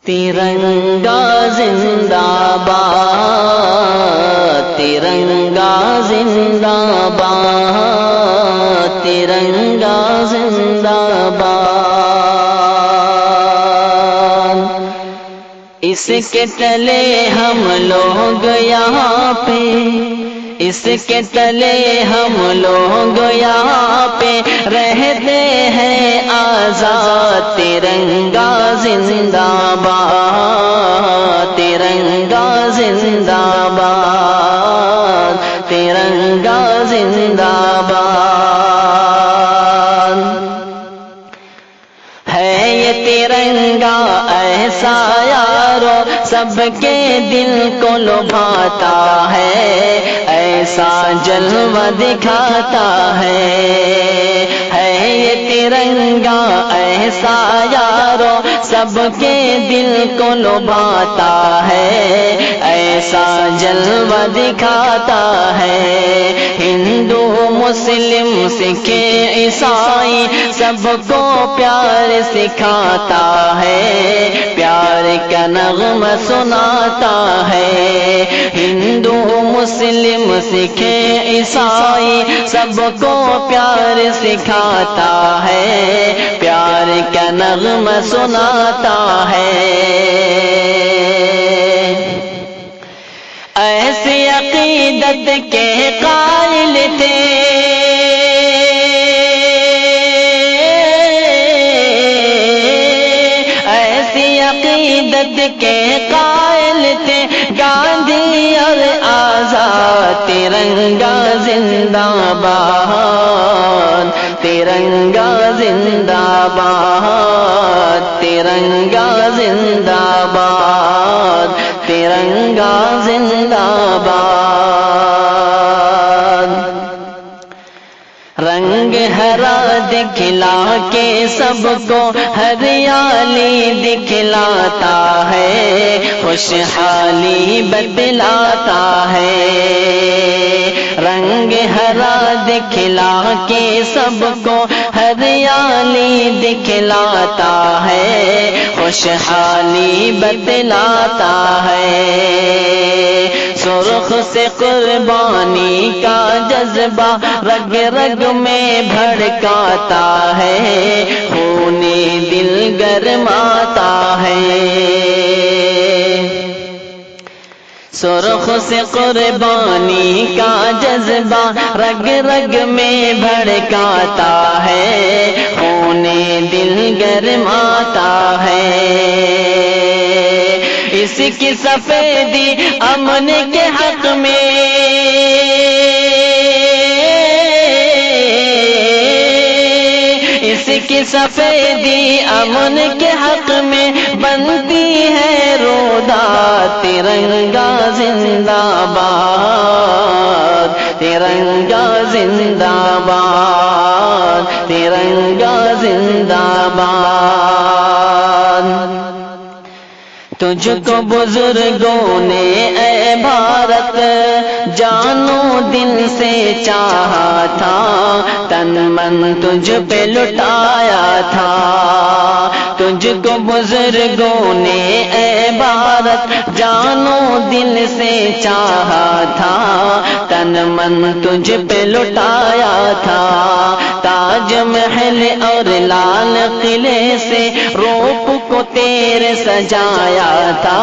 ترنگا زندہ باد، ترنگا زندہ باد، ترنگا زندہ باد۔ اس کے تلے ہم لوگ یہاں پہ، اس کے تلے ہم لوگ یہاں پہ رہتے ہیں آزاد۔ ترنگا زندہ باد، ترنگا زندہ باد، ترنگا زندہ باد۔ ہے یہ ترنگا ایسا یارو سب کے دل کو لبھاتا ہے، ایسا جلوہ دکھاتا ہے۔ ہے یہ ترنگا ایسا یارو سب کے دل کو لبھاتا ہے، ایسا جلوہ دکھاتا ہے۔ ہندو مسلم سکھ عیسائی سب کو پیار سکھاتا ہے، پیار کا نغمہ سناتا ہے۔ ہندو مسلم سکھ عیسائی سب کو پیار سکھاتا ہے، پیار کا نغمہ سناتا ہے۔ ایسی عقیدت کے قائل تھے، ایسی عقیدت کے قائل تھے گاندھی اور آزاد۔ ترنگا زندہ باد، ترنگا زندہ باد، ترنگا زندہ باد، ترنگا زندہ باد۔ رنگ ہرا دکھلا کے سب کو ہریالی دکھلاتا ہے، خوشحالی بتلاتا ہے۔ رنگ ہرا دکھلا کے سب کو ہریالی دکھلاتا ہے، خوشحالی بتلاتا ہے۔ سرخ سے قربانی کا جذبہ رگ رگ میں بھڑکاتا ہے، خون دل گرماتا ہے۔ سرخ سے قربانی کا جذبہ رگ رگ میں بھڑکاتا ہے، خون دل گرماتا ہے۔ اس کی سفیدی امن کے حق میں، اس کی سفیدی امن کے حق میں بنتی ہے رودا۔ ترنگا زندہ باد، ترنگا زندہ باد، ترنگا زندہ باد۔ تجھ کو بزرگوں نے اے بھارت جانو دل سے چاہا تھا، تن من تجھ پہ لٹایا تھا۔ تجھ کو بزرگوں نے اے بھارت جانو دل سے چاہا تھا، تن من تجھ پہ لٹایا تھا۔ تاج محل اور لال قلعے سے روپ کو تیرے سجایا تھا،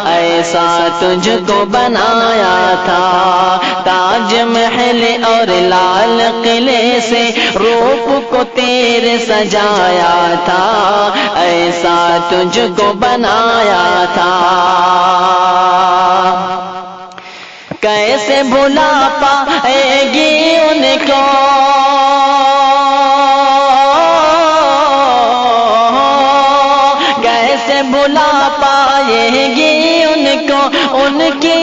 ایسا تجھ کو بنایا تھا۔ تاج محل اور لال قلعے سے روپ کو تیرے سجایا تھا، ایسا تجھ کو بنایا تھا۔ کیسے بھلا پائے گی ان کو، کیسے بھلا پائے گی ان کو ان کی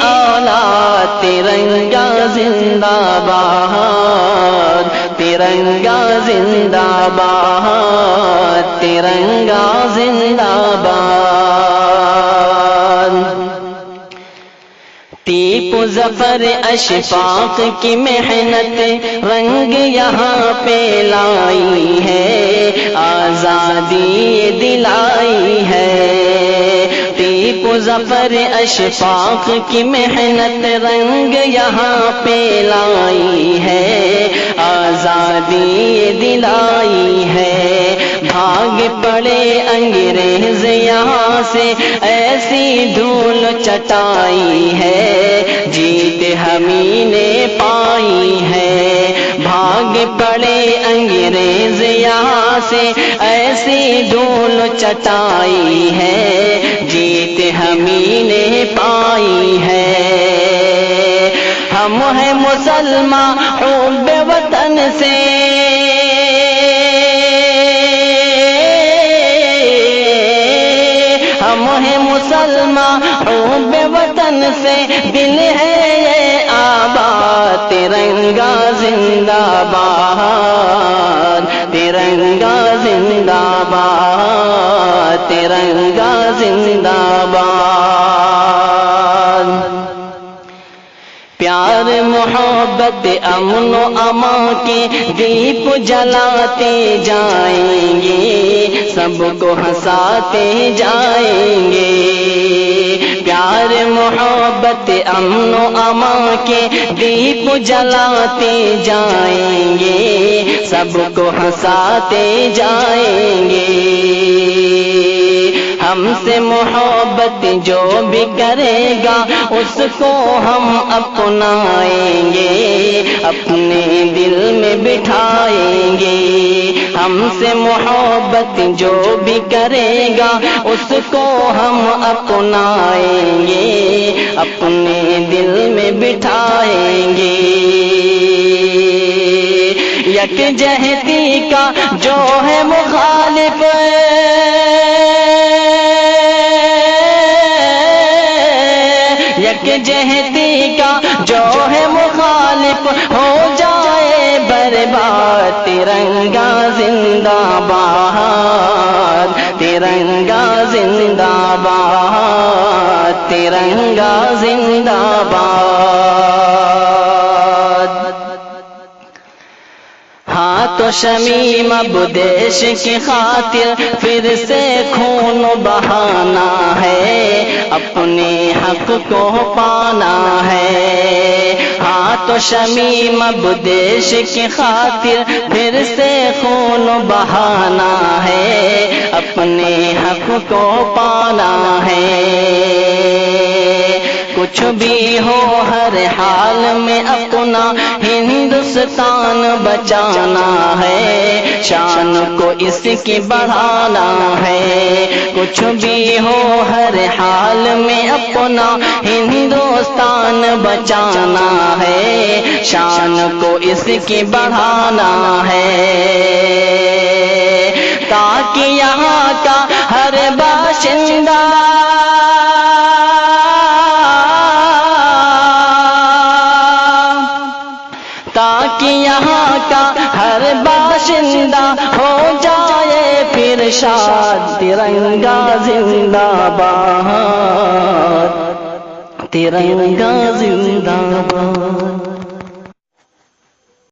اولاد۔ ترنگا زندہ باد، ترنگا زندہ باد، ترنگا زندہ باد۔ ٹیپو ظفر اشفاق کی محنت رنگ یہاں پہ لائی ہے، آزادی دلائی ہے۔ مظفر اشفاق کی محنت رنگ یہاں پہ لائی ہے، آزادی دلائی ہے۔ بھاگ پڑے انگریز یہاں سے ایسی دھول چٹائی ہے، جیت ہمیں نے پائی ہے۔ بھاگ پڑے انگریز یہاں سے ایسی دھول چٹائی ہے، جیت ہمیں نے پائی ہے۔ ہم ہیں مسلمان حب وطن سے، ہم ہیں مسلمان حب وطن سے، دل ہے یہ آباد، ترنگا زندہ باد، ترنگا زندہ باد، ترنگا زندہ باد۔ پیار محبت امن و امان کے دیپ جلاتے جائیں گے، سب کو ہنساتے جائیں گے۔ پیار محبت امن و امان کے دیپ جلاتے جائیں گے، سب کو ہنساتے جائیں گے۔ ہم سے محبت جو بھی کرے گا اس کو ہم اپنائیں گے، اپنے دل میں بٹھائیں گے۔ ہم سے محبت جو بھی کرے گا اس کو ہم اپنائیں گے، اپنے دل میں بٹھائیں گے۔ یکجہتی کا جو ہے مخالف، یکجہتی کا جو ہے مخالف ہو جائے برباد، ترنگا زندہ باد، ترنگا زندہ باد، ترنگا زندہ باد۔ ہاں تو شمیم اب دیش کی خاطر پھر سے خون بہانا ہے، اپنے حق کو پانا ہے۔ ہاں تو شمیم اب دیش کی خاطر پھر سے خون بہانا ہے، اپنے حق کو پانا ہے۔ کچھ بھی ہو ہر حال میں اپنا ہندوستان بچانا ہے، شان کو اس کی بڑھانا ہے۔ کچھ بھی ہو ہر حال میں اپنا ہندوستان بچانا ہے، شان کو اس کی بڑھانا ہے، تاکہ یہاں کا ہر باشندہ تاکہ یہاں کا ہر باشندہ ہو جائے پھر شاد، ترنگا زندہ باد، ترنگا زندہ باد۔